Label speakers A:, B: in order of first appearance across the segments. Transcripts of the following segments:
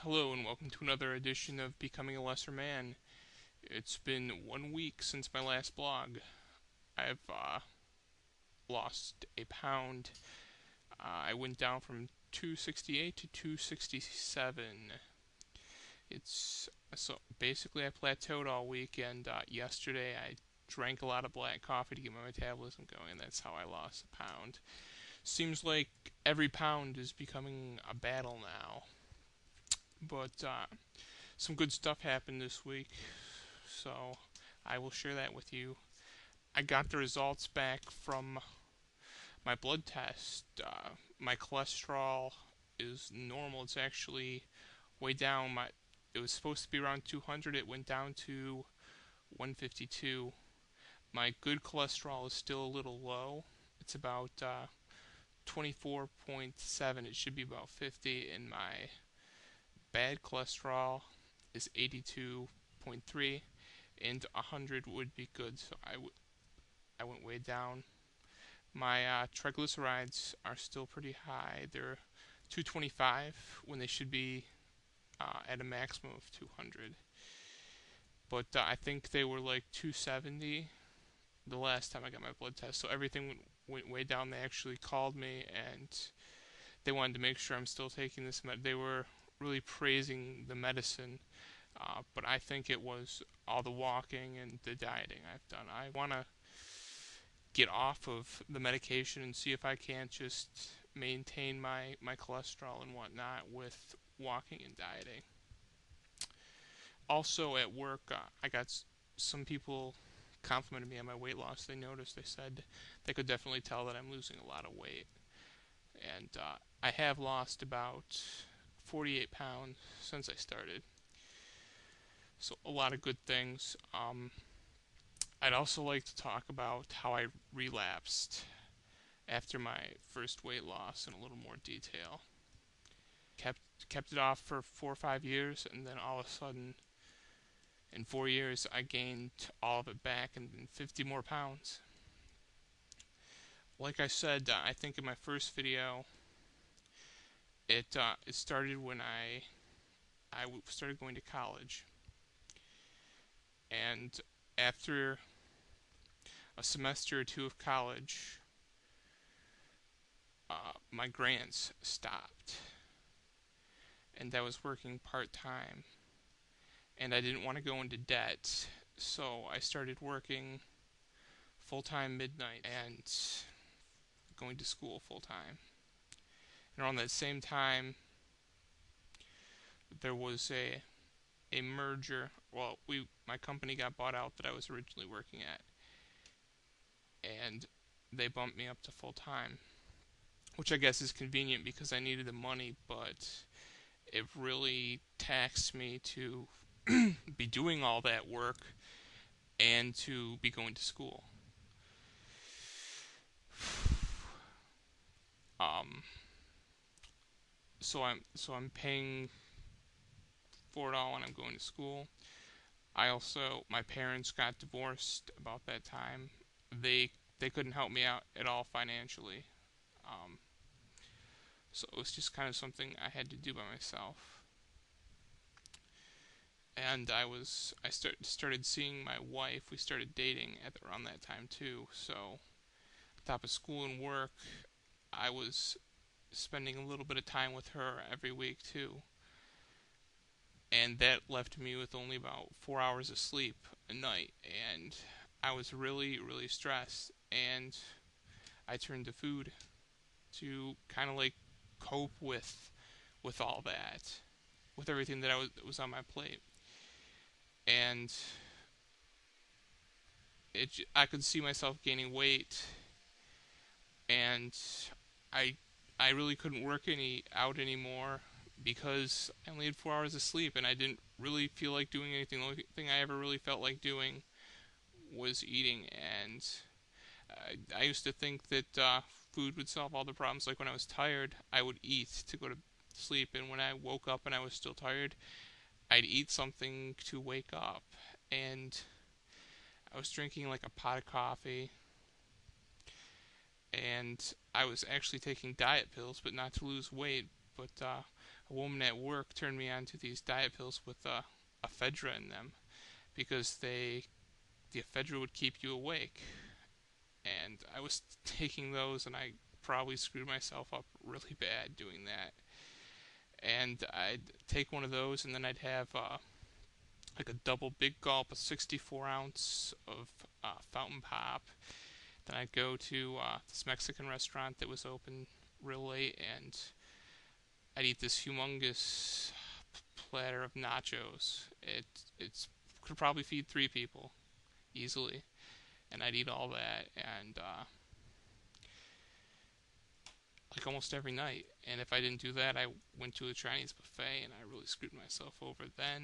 A: Hello and welcome to another edition of Becoming a Lesser Man. It's been 1 week since my last blog. I've lost a pound. I went down from 268 to 267. It's so basically I plateaued all week, and yesterday I drank a lot of black coffee to get my metabolism going, and that's how I lost a pound. Seems like every pound is becoming a battle now, but some good stuff happened this week, so I will share that with you. I got the results back from my blood test. My cholesterol is normal. It's actually way down. It was supposed to be around 200. It went down to 152. My good cholesterol is still a little low. It's about 24.7. It should be about 50, and my bad cholesterol is 82.3, and 100 would be good. So I went way down. My triglycerides are still pretty high. They're 225 when they should be at a maximum of 200. But I think they were like 270 the last time I got my blood test. So everything went way down. They actually called me and they wanted to make sure I'm still taking this They were really praising the medicine, but I think it was all the walking and the dieting I've done. I want to get off of the medication and see if I can't just maintain my cholesterol and whatnot with walking and dieting. Also at work, I got some people complimented me on my weight loss. They noticed, they said they could definitely tell that I'm losing a lot of weight. And I have lost about 48 pounds since I started. So a lot of good things. I'd also like to talk about how I relapsed after my first weight loss in a little more detail. Kept it off for 4 or 5 years, and then all of a sudden, in 4 years, I gained all of it back and 50 more pounds. Like I said, I think in my first video, it started when I started going to college, and after a semester or two of college, my grants stopped, and I was working part-time, and I didn't want to go into debt, so I started working full-time midnight and going to school full-time. And around that same time, there was a merger. Well, my company got bought out that I was originally working at, and they bumped me up to full-time, which I guess is convenient because I needed the money, but it really taxed me to be doing all that work and to be going to school. So I'm paying for it all when I'm going to school. My parents got divorced about that time. They couldn't help me out at all financially. Um, so it was just kind of something I had to do by myself. And started seeing my wife. We started dating around that time too. So on top of school and work, I was spending a little bit of time with her every week too. And that left me with only about 4 hours of sleep a night, and I was really, really stressed, and I turned to food to kind of like cope with all that, with everything that was on my plate. And I could see myself gaining weight, and I I really couldn't work out anymore because I only had 4 hours of sleep, and I didn't really feel like doing anything. The only thing I ever really felt like doing was eating, and I used to think that food would solve all the problems. Like when I was tired, I would eat to go to sleep, and when I woke up and I was still tired, I'd eat something to wake up. And I was drinking like a pot of coffee, and I was actually taking diet pills, but not to lose weight, but a woman at work turned me on to these diet pills with ephedra in them because the ephedra would keep you awake. And I was taking those, and I probably screwed myself up really bad doing that. And I'd take one of those, and then I'd have like a double big gulp, a 64 ounce of fountain pop. Then I'd go to this Mexican restaurant that was open real late, and I'd eat this humongous platter of nachos. It's could probably feed 3 people easily, and I'd eat all that, and like almost every night. And if I didn't do that, I went to a Chinese buffet, and I really screwed myself over then.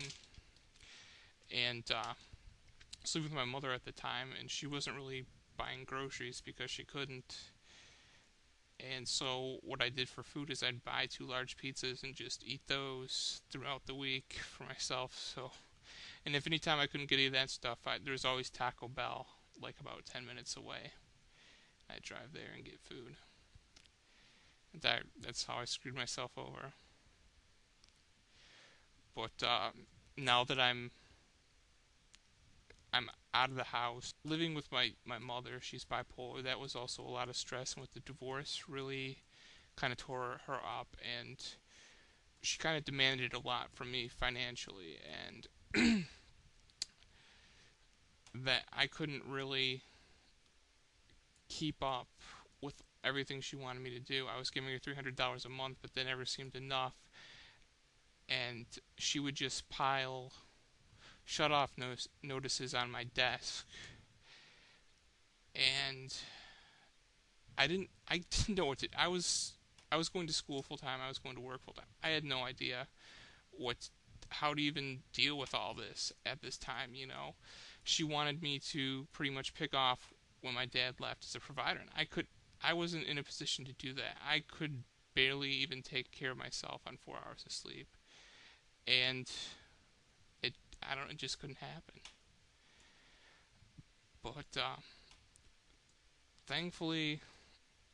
A: And I was living with my mother at the time, and she wasn't really buying groceries because she couldn't. And so what I did for food is I'd buy 2 large pizzas and just eat those throughout the week for myself. So, and if any time I couldn't get any of that stuff, there was always Taco Bell, like about 10 minutes away. I'd drive there and get food. And that's how I screwed myself over. But now that I'm out of the house, living with my mother, she's bipolar. That was also a lot of stress, and with the divorce, really kind of tore her up, and she kind of demanded a lot from me financially, and that I couldn't really keep up with everything she wanted me to do. I was giving her $300 a month, but that never seemed enough, and she would just pile shut off notices on my desk, and I didn't know what to. I was going to school full time. I was going to work full time. I had no idea what how to even deal with all this at this time. She wanted me to pretty much pick off when my dad left as a provider, and I wasn't in a position to do that. I could barely even take care of myself on 4 hours of sleep, and I don't know, it just couldn't happen. But thankfully,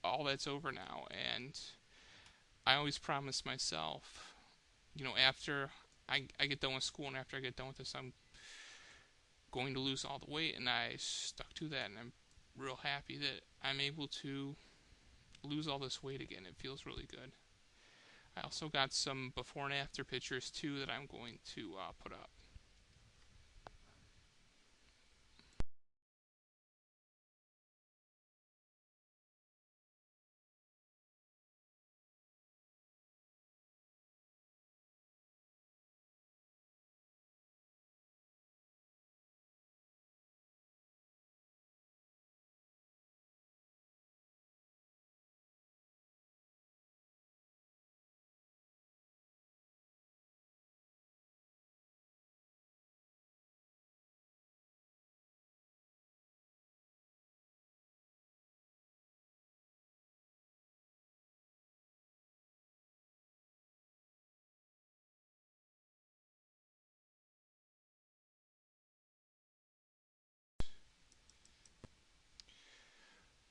A: all that's over now, and I always promise myself, after I get done with school and after I get done with this, I'm going to lose all the weight, and I stuck to that, and I'm real happy that I'm able to lose all this weight again. It feels really good. I also got some before and after pictures too that I'm going to put up.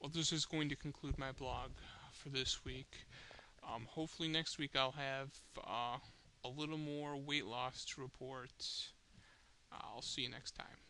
A: Well, this is going to conclude my blog for this week. Hopefully next week I'll have a little more weight loss to report. I'll see you next time.